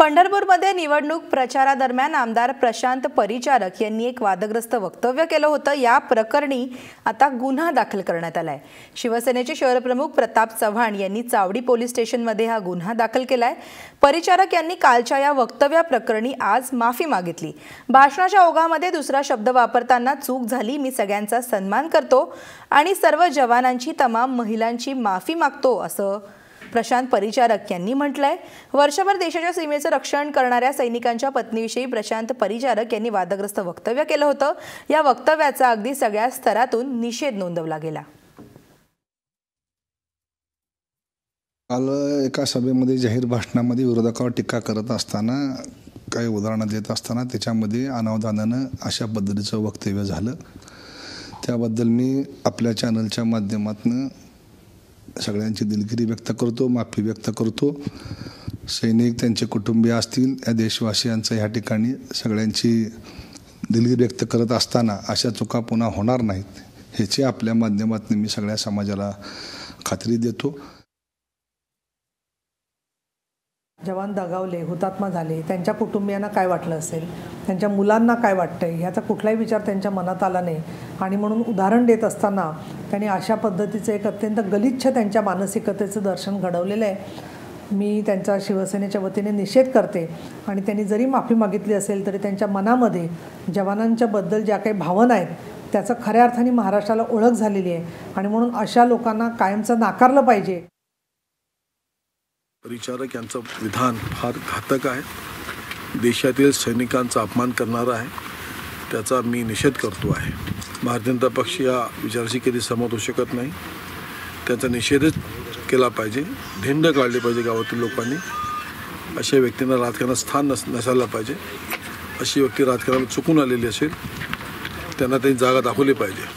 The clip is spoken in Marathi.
पंढरपूरमध्ये निवडणूक प्रचारादरम्यान आमदार प्रशांत परिचारक यांनी एक वादग्रस्त वक्तव्य केलं होतं। या प्रकरणी आता गुन्हा दाखल करण्यात आलाय। शिवसेनेचे शहरप्रमुख प्रताप चव्हाण यांनी चावडी पोलीस स्टेशनमध्ये हा गुन्हा दाखल केलाय। परिचारक यांनी कालच्या या वक्तव्याप्रकरणी आज माफी मागितली। भाषणाच्या ओघामध्ये दुसरा शब्द वापरताना चूक झाली, मी सगळ्यांचा सन्मान करतो आणि सर्व जवानांची तमाम महिलांची माफी मागतो असं प्रशांत परिचारक यांनी म्हटलंय। वर्षभर देशाच्या सीमेचं रक्षण करणाऱ्या सैनिकांच्या पत्नीविषयी प्रशांत परिचारक यांनी वादग्रस्त वक्तव्य केलं होतं। या वक्तव्याचा अगदी सगळ्या स्तरातून निषेध नोंदवला गेला। काल एका सभेमध्ये जाहीर भाषणामध्ये विरोधकावर टीका करत असताना काही उदाहरणं देत असताना त्याच्यामध्ये अनावधानानं अशा पद्धतीचं वक्तव्य झालं। त्याबद्दल मी आपल्या चॅनलच्या माध्यमातून सगळ्यांची दिलगिरी व्यक्त करतो, माफी व्यक्त करतो। सैनिक, त्यांचे कुटुंबीय असतील, या देशवासियांचं ह्या ठिकाणी सगळ्यांची दिलगिरी व्यक्त करत असताना अशा चुका पुन्हा होणार नाहीत ह्याची आपल्या माध्यमातून मी सगळ्या समाजाला खात्री देतो। जवान दगावले, हुतात्मा झाले, त्यांच्या कुटुंबियांना काय वाटलं असेल, त्यांच्या मुलांना काय वाटतंय ह्याचा कुठलाही विचार त्यांच्या मनात आला नाही आणि म्हणून उदाहरण देत असताना त्यांनी अशा पद्धतीचं एक अत्यंत गलिच्छ त्यांच्या मानसिकतेचं दर्शन घडवलेलं आहे। मी त्यांचा शिवसेनेच्या वतीने निषेध करते आणि त्यांनी जरी माफी मागितली असेल तरी त्यांच्या मनामध्ये जवानांच्याबद्दल ज्या काही भावना आहेत त्याचं खऱ्या अर्थाने महाराष्ट्राला ओळख झालेली आहे आणि म्हणून अशा लोकांना कायमचं नाकारलं पाहिजे। परिचारक यांचं विधान फार घातक आहे, देशातील सैनिकांचा अपमान करणारा आहे, त्याचा मी निषेध करतो आहे। भारतीय जनता पक्ष या विचाराशी कधी सहमत होऊ शकत नाही, त्याचा निषेधच केला पाहिजे। धिंड काढली पाहिजे गावातील लोकांनी। अशा व्यक्तींना राजकारणात स्थान नसायला पाहिजे। अशी व्यक्ती राजकारणात चुकून आलेली असेल त्यांना त्यांची जागा दाखवली पाहिजे।